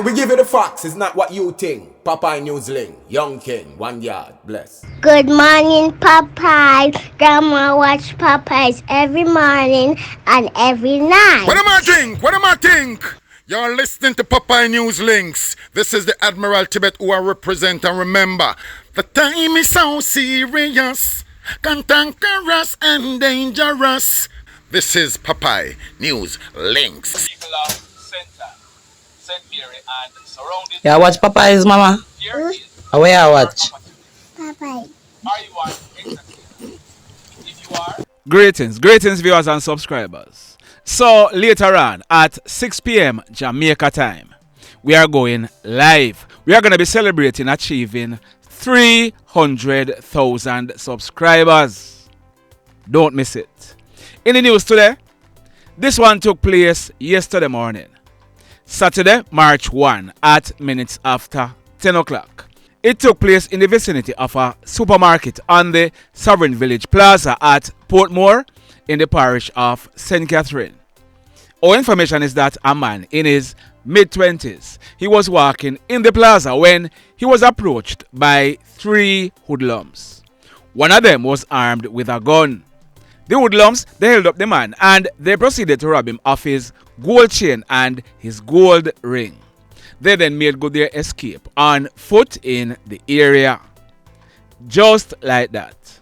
We give you the facts, it's not what you think. Popeye Newsling, Young King, 1 yard, bless. Good morning, Popeye. Grandma watch Popeyes every morning and every night. What am I think? What am I think? You're listening to Popeye News Links. This is the Admiral Tibet who I represent, and remember, the time is so serious, cantankerous and dangerous. This is Popeye News Links. People of Center, St. Mary and surrounding. Yeah, watch Popeyes, mama. Here is Where I watch? Popeye. are you on exactly? If you are, Greetings viewers and subscribers. So later on at 6 p.m. Jamaica time, we are going live. We are going to be celebrating achieving 300,000 subscribers. Don't miss it. In the news today, this one took place yesterday morning, Saturday, March 1 at minutes after 10 o'clock. It took place in the vicinity of a supermarket on the Sovereign Village Plaza at Portmore in the parish of St. Catherine. Our information is that a man in his mid-20s, he was walking in the plaza when he was approached by 3 hoodlums. One of them was armed with a gun. The hoodlums, they held up the man and they proceeded to rob him of his gold chain and his gold ring. They then made good their escape on foot in the area. Just like that.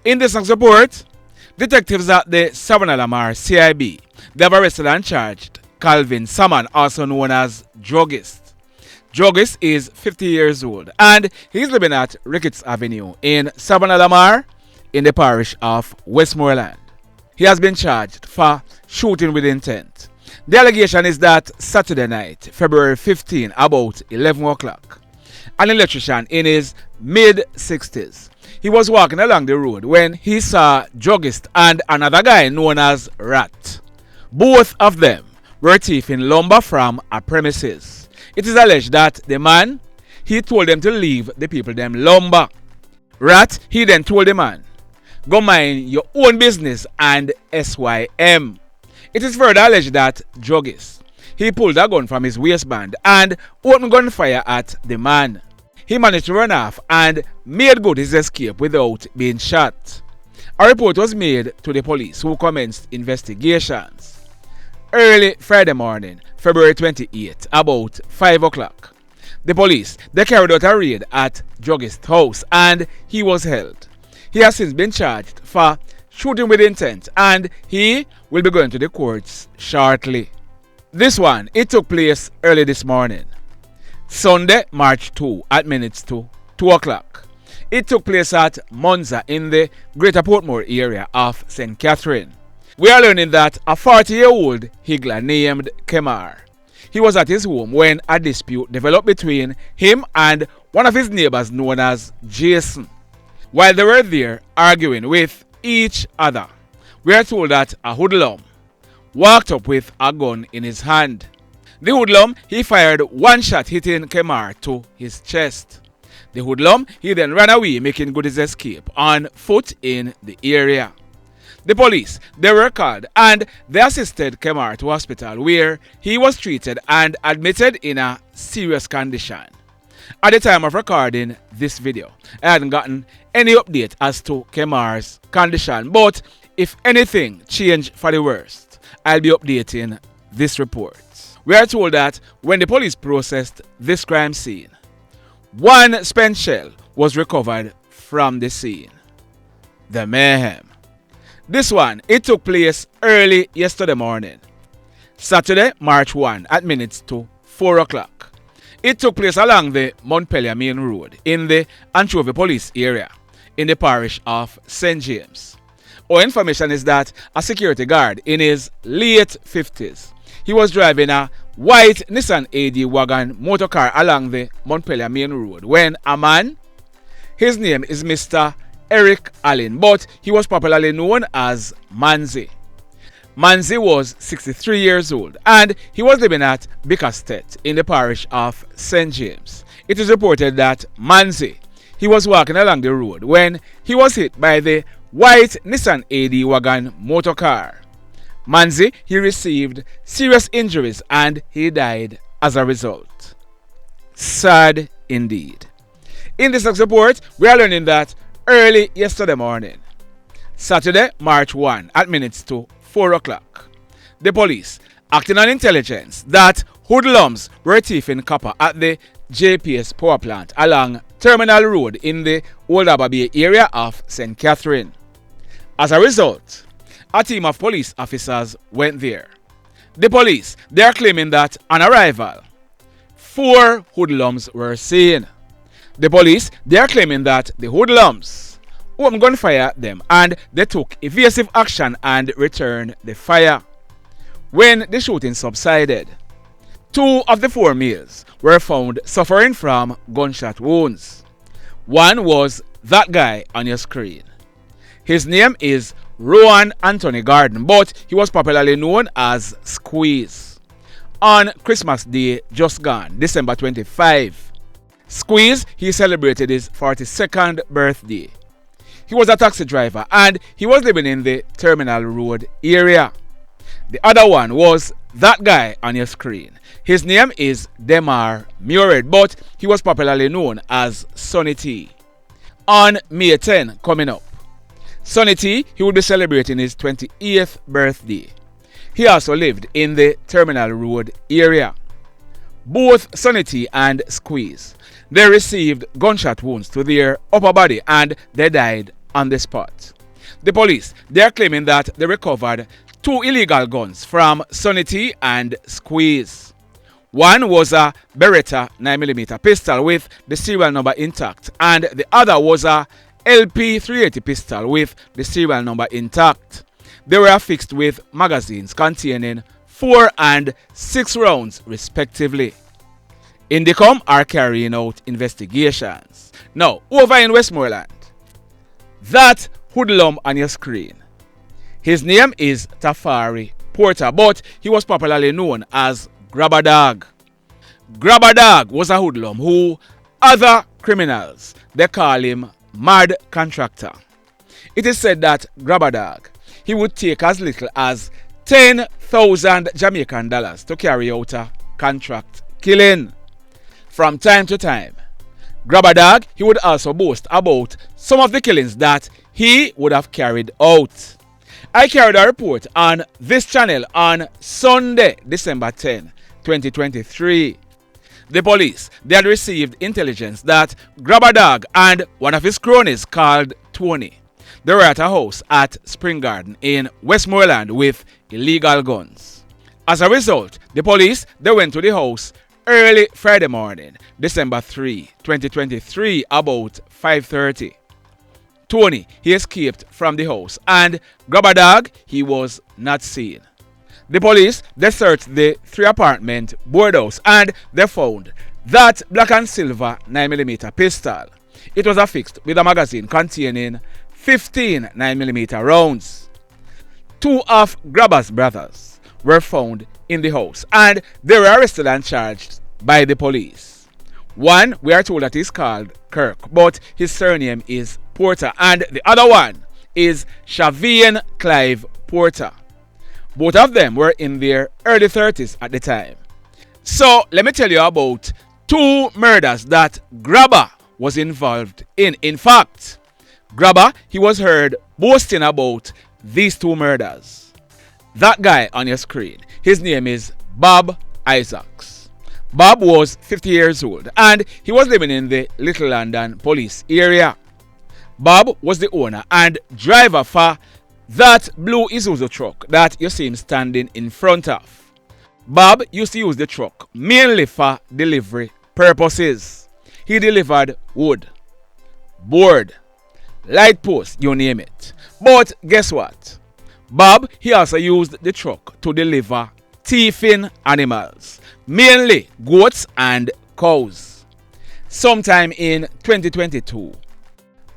In this next report, detectives at the Shavane CIB, they have arrested and charged Calvin Salmona, also known as Druggist. Druggist is 50 years old and he's living at Ricketts Avenue in Shavane in the parish of Westmoreland. He has been charged for shooting with intent. The allegation is that Saturday night, February 15, about 11 o'clock, an electrician in his mid-60s, he was walking along the road when he saw Druggist and another guy known as Rat. Both of them were thieving lumber from a premises. It is alleged that the man, he told them to leave the people them lumber. Rat, he then told the man, go mind your own business and SYM. It is further alleged that Druggist, he pulled a gun from his waistband and opened gunfire at the man. He managed to run off and made good his escape without being shot. A report was made to the police who commenced investigations. Early Friday morning, February 28, about 5 o'clock, the police, they carried out a raid at Druggist's house and he was held. He has since been charged for shooting with intent and he will be going to the courts shortly. This one, it took place early this morning, Sunday, March 2 at minutes to 2 o'clock. It took place at Manzie in the Greater Portmore area of St. Catherine. We are learning that a 40-year-old higgler named Kemar, he was at his home when a dispute developed between him and one of his neighbors known as Jason. While they were there arguing with each other, we are told that a hoodlum walked up with a gun in his hand. The hoodlum, he fired one shot hitting Kemar to his chest. The hoodlum, he then ran away making good his escape on foot in the area. The police, they were called and they assisted Kemar to hospital where he was treated and admitted in a serious condition. At the time of recording this video, I hadn't gotten any update as to Kemar's condition, but if anything changed for the worst, I'll be updating this report. We are told that when the police processed this crime scene, one spent shell was recovered from the scene. The mayhem. This one, it took place early yesterday morning, Saturday, March 1 at minutes to 4 o'clock. It took place along the Montpelier Main Road in the Anchovy Police area in the parish of St. James. Our information is that a security guard in his late 50s, he was driving a white Nissan AD wagon motor car along the Montpelier Main Road when a man, his name is Mr. Eric Allen, but he was popularly known as Manzie. Manzie was 63 years old and he was living at Bickerstead in the parish of St. James. It is reported that Manzie, he was walking along the road when he was hit by the white Nissan AD wagon motor car. Manzie, he received serious injuries and he died as a result. Sad indeed. In this next report, we are learning that early yesterday morning, Saturday, March 1, at minutes to 4 o'clock, the police, acting on intelligence that hoodlums were thieving copper at the JPS power plant along Terminal Road in the Old Harbour Bay area of St. Catherine. As a result, a team of police officers went there. The police, they are claiming that on arrival, 4 hoodlums were seen. The police, they are claiming that the hoodlums opened gunfire at them and they took evasive action and returned the fire. When the shooting subsided, 2 of the 4 males were found suffering from gunshot wounds. One was that guy on your screen. His name is Rohan Anthony Garden, but he was popularly known as Squeeze. On Christmas Day just gone, December 25, Squeeze, he celebrated his 42nd birthday. He was a taxi driver and he was living in the Terminal Road area. The other one was that guy on your screen. His name is Demar Muirhead, but he was popularly known as Sonny T. On May 10 coming up, Sonny T, he would be celebrating his 28th birthday. He also lived in the Terminal Road area. Both Sonny T and Squeeze, they received gunshot wounds to their upper body and they died on the spot. The police, they are claiming that they recovered 2 illegal guns from Sonny T and Squeeze. One was a Beretta 9mm pistol with the serial number intact, and the other was a LP 380 pistol with the serial number intact. They were affixed with magazines containing 4 and 6 rounds respectively. Indicom are carrying out investigations. Now, over in Westmoreland, that hoodlum on your screen, his name is Tafari Porter, but he was popularly known as Grabba Dawg. Grabba Dawg was a hoodlum who other criminals, they call him Mad Contractor. It is said that Grabba Dawg, he would take as little as 10,000 Jamaican dollars to carry out a contract killing. From time to time, Grabba Dawg, he would also boast about some of the killings that he would have carried out. I carried a report on this channel on Sunday, December 10, 2023. The police, they had received intelligence that Grabba Dawg and one of his cronies called Tony, they were at a house at Spring Garden in Westmoreland with illegal guns. As a result, the police, they went to the house early Friday morning, December 3, 2023, about 5:30. Tony, he escaped from the house and Grabba Dawg, he was not seen. The police, they searched the 3-apartment board house and they found that black and silver 9mm pistol. It was affixed with a magazine containing 15 9mm rounds. 2 of Grabba's brothers were found in the house and they were arrested and charged by the police. One, we are told that he's called Kirk, but his surname is Porter, and the other one is Shavane Clive Porter. Both of them were in their early 30s at the time. So let me tell you about 2 murders that Grabba was involved in. In fact, Grabba, he was heard boasting about these 2 murders. That guy on your screen, his name is Bob Isaacs. Bob was 50 years old and he was living in the Little London police area. Bob was the owner and driver for that blue Isuzu truck that you see him standing in front of. Bob used to use the truck mainly for delivery purposes. He delivered wood, board, light post, you name it. But guess what? Bob, he also used the truck to deliver thieving animals, mainly goats and cows. Sometime in 2022,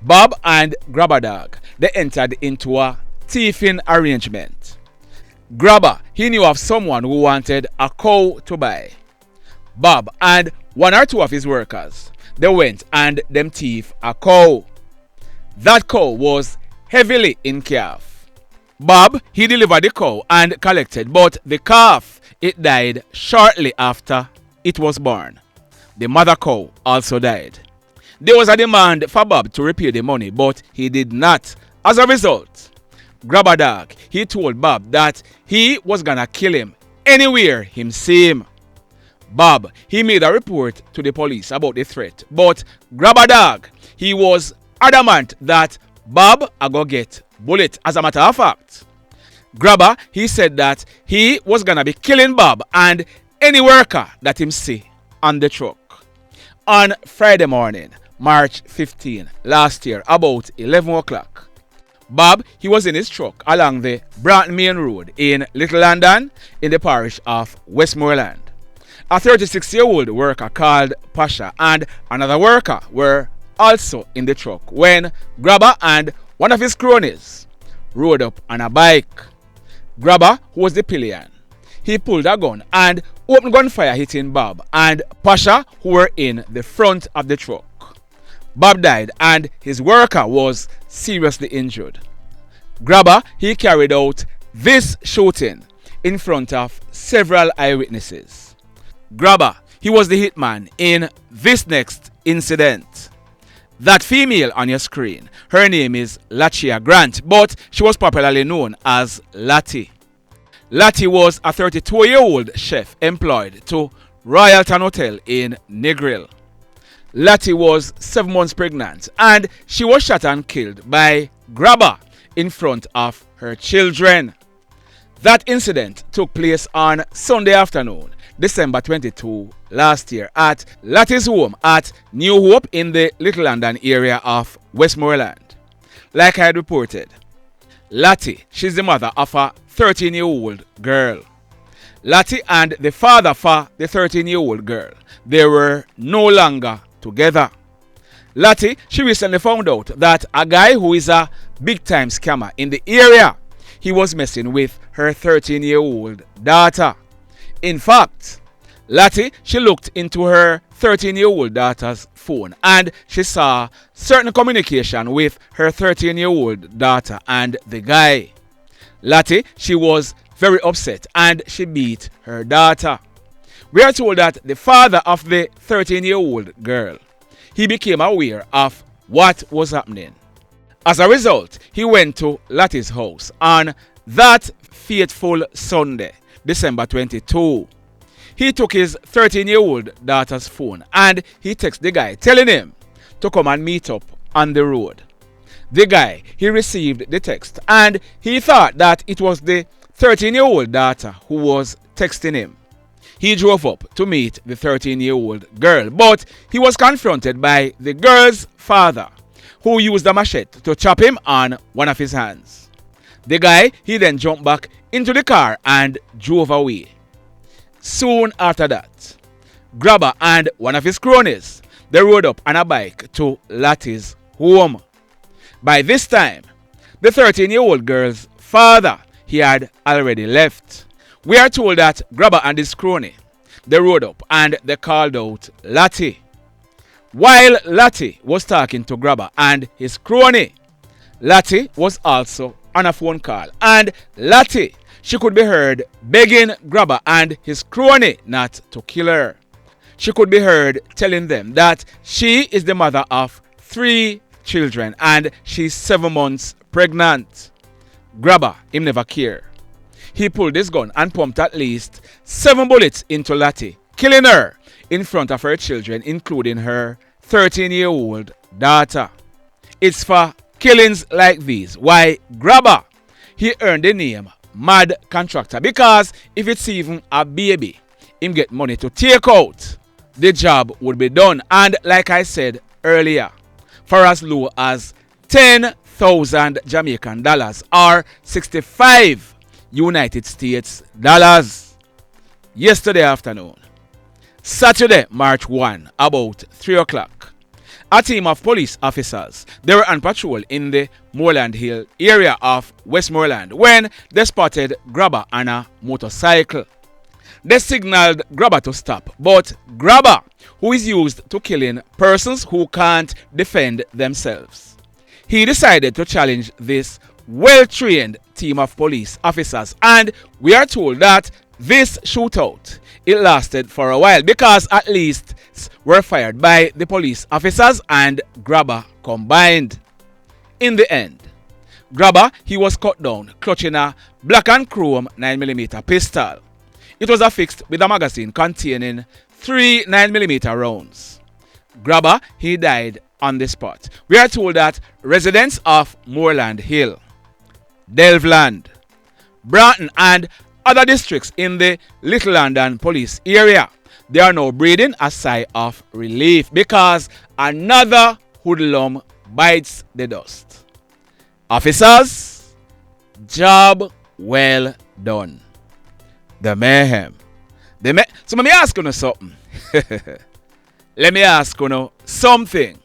Bob and Grabba Dawg, they entered into a thieving arrangement. Grabba, he knew of someone who wanted a cow to buy. Bob and 1 or 2 of his workers, they went and them thief a cow. That cow was heavily in calf. Bob, he delivered the cow and collected, but the calf, it died shortly after it was born. the mother cow also died. There was a demand for Bob to repay the money, but he did not. As a result, Grabba Dawg, he told Bob that he was gonna kill him anywhere him see him. Bob, he made a report to the police about the threat, but Grabba Dawg, he was adamant that Bob a go get bullet. As a matter of fact, Grabba, he said that he was gonna be killing Bob and any worker that him see on the truck. On Friday morning, March 15 last year, about 11 o'clock, Bob, he was in his truck along the Branton Main Road in Little London in the parish of Westmoreland. A 36-year-old worker called Pasha and another worker were also in the truck when Grabba and one of his cronies rode up on a bike. Grabba, who was the pillion, he pulled a gun and opened gunfire hitting Bob and Pasha, who were in the front of the truck. Bob died and his worker was seriously injured. Grabba, he carried out this shooting in front of several eyewitnesses. Grabba, he was the hitman in this next incident. That female on your screen, her name is Latchia Grant, but she was popularly known as Latty. Latty was a 32-year-old chef employed to Royalton Hotel in Negril. Latty was 7 months pregnant and she was shot and killed by Grabba in front of her children. That incident took place on Sunday afternoon, December 22 last year at Latty's home at New Hope in the Little London area of Westmoreland. Like I had reported, Latty, she's the mother of a 13-year-old girl. Latty and the father for the 13-year-old girl, they were no longer together. Latty, she recently found out that a guy who is a big-time scammer in the area, he was messing with her 13-year-old daughter. In fact, Latty, she looked into her 13-year-old daughter's phone and she saw certain communication with her 13-year-old daughter and the guy. Latty, she was very upset and she beat her daughter. We are told that the father of the 13-year-old girl, he became aware of what was happening. As a result, he went to Latty's house on that fateful Sunday, December 22. He took his 13-year-old daughter's phone and he texted the guy telling him to come and meet up on the road. The guy, he received the text and he thought that it was the 13-year-old daughter who was texting him. He drove up to meet the 13-year-old girl, but he was confronted by the girl's father, who used a machete to chop him on one of his hands. The guy, he then jumped back into the car and drove away. Soon after that, Grabba and one of his cronies, they rode up on a bike to Latty's home. By this time, the 13-year-old girl's father, he had already left. We are told that Grabba and his crony, they rode up and they called out Latty. While Latty was talking to Grabba and his crony, Latty was also on a phone call and Latty, she could be heard begging Grabba and his crony not to kill her. She could be heard telling them that she is the mother of 3 children and she's 7 months pregnant. Grabba, him never care. He pulled his gun and pumped at least 7 bullets into Latty, killing her in front of her children, including her 13-year-old daughter. It's for killings like these why Grabba, he earned the name Mad Contractor, because if it's even a baby, him get money to take out, the job would be done. And like I said earlier, for as low as 10,000 Jamaican dollars or 65 United States dollars. Yesterday afternoon, Saturday, March 1, about 3 o'clock, a team of police officers, they were on patrol in the Moreland Hill area of Westmoreland when they spotted Grabba on a motorcycle. They signaled Grabba to stop, but Grabba, who is used to killing persons who can't defend themselves, he decided to challenge this well-trained team of police officers, and we are told that this shootout, it lasted for a while because at least shots were fired by the police officers and Grabba combined. In the end, Grabba, he was cut down clutching a black and chrome 9mm pistol. It was affixed with a magazine containing 3 9mm rounds. Grabba, he died on the spot. We are told that residents of Moorland Hill, WLand, Broughton and other districts in the Little London police area, they are now breathing a sigh of relief because another hoodlum bites the dust. Officers, job well done. The mayhem. So let me ask you something. Let me ask you something.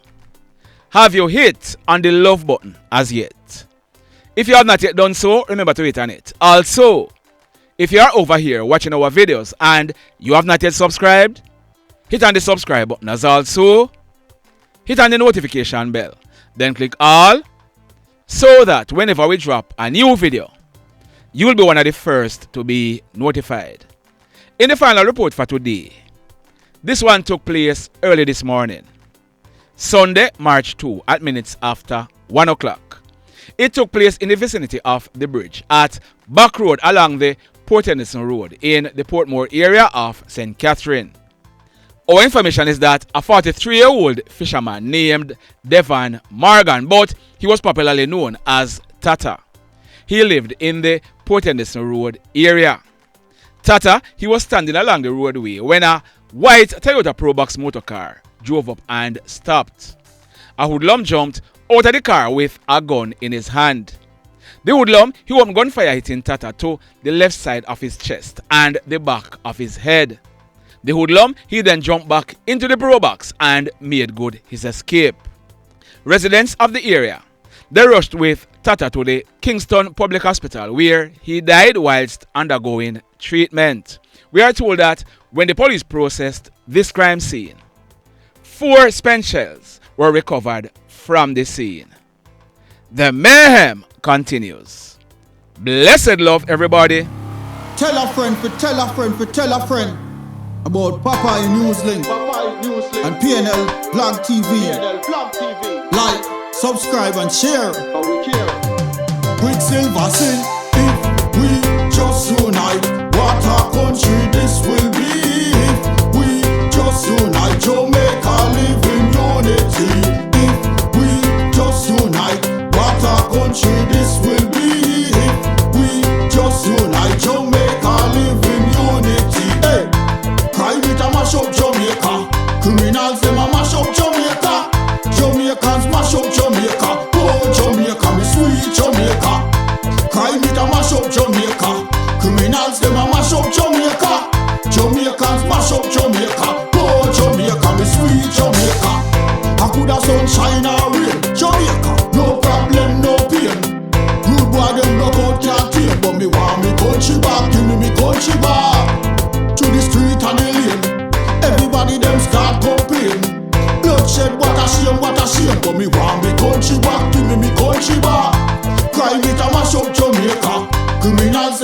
Have you hit on the love button as yet? If you have not yet done so, remember to hit on it. Also, if you are over here watching our videos and you have not yet subscribed, hit on the subscribe button as also. Hit on the notification bell. Then click all so that whenever we drop a new video, you will be one of the first to be notified. In the final report for today, this one took place early this morning, Sunday, March 2 at minutes after 1 o'clock. It took place in the vicinity of the bridge at Back Road along the Port Henderson Road in the Portmore area of St. Catherine. Our information is that a 43-year-old fisherman named Devon Morgan, but he was popularly known as Tata. He lived in the Port Henderson Road area. Tata, he was standing along the roadway when a white Toyota Probox motor car drove up and stopped. A hoodlum jumped out of the car with a gun in his hand. The hoodlum, he opened gunfire hitting Tata to the left side of his chest and the back of his head. The hoodlum, he then jumped back into the Probox and made good his escape. Residents of the area, they rushed with Tata to the Kingston Public Hospital where he died whilst undergoing treatment. We are told that when the police processed this crime scene, 4 spent shells were recovered from the scene. The mayhem continues. Blessed love, everybody. Tell a friend for tell a friend for tell a friend about Papa Newslink and PNL Blog TV. Like, subscribe and share. Quicksilver sin if we just unite. What a country this will be if we just unite. Jamaica live in unity. If we just unite. What a country this will be if we just unite. Jamaica live in unity. Hey, crime it a mash up Jamaica. Criminals them a mash up Jamaica. Jamaicans mash up Jamaica. Oh Jamaica, me sweet Jamaica. Crime it a mash up Jamaica. Criminals them a mash up Jamaica. Jamaicans mash up Jamaica. Oh Jamaica, me sweet Jamaica. I coulda sunshine or rain. Jamaica, no problem, no pain. Rude boy them block out can't tame, but me want me country back. Give me country back. To the street and the lane, everybody them start complain. Bloodshed, what a shame, but me want me country back. Give me country back. Crime it a mash up Jamaica. Criminals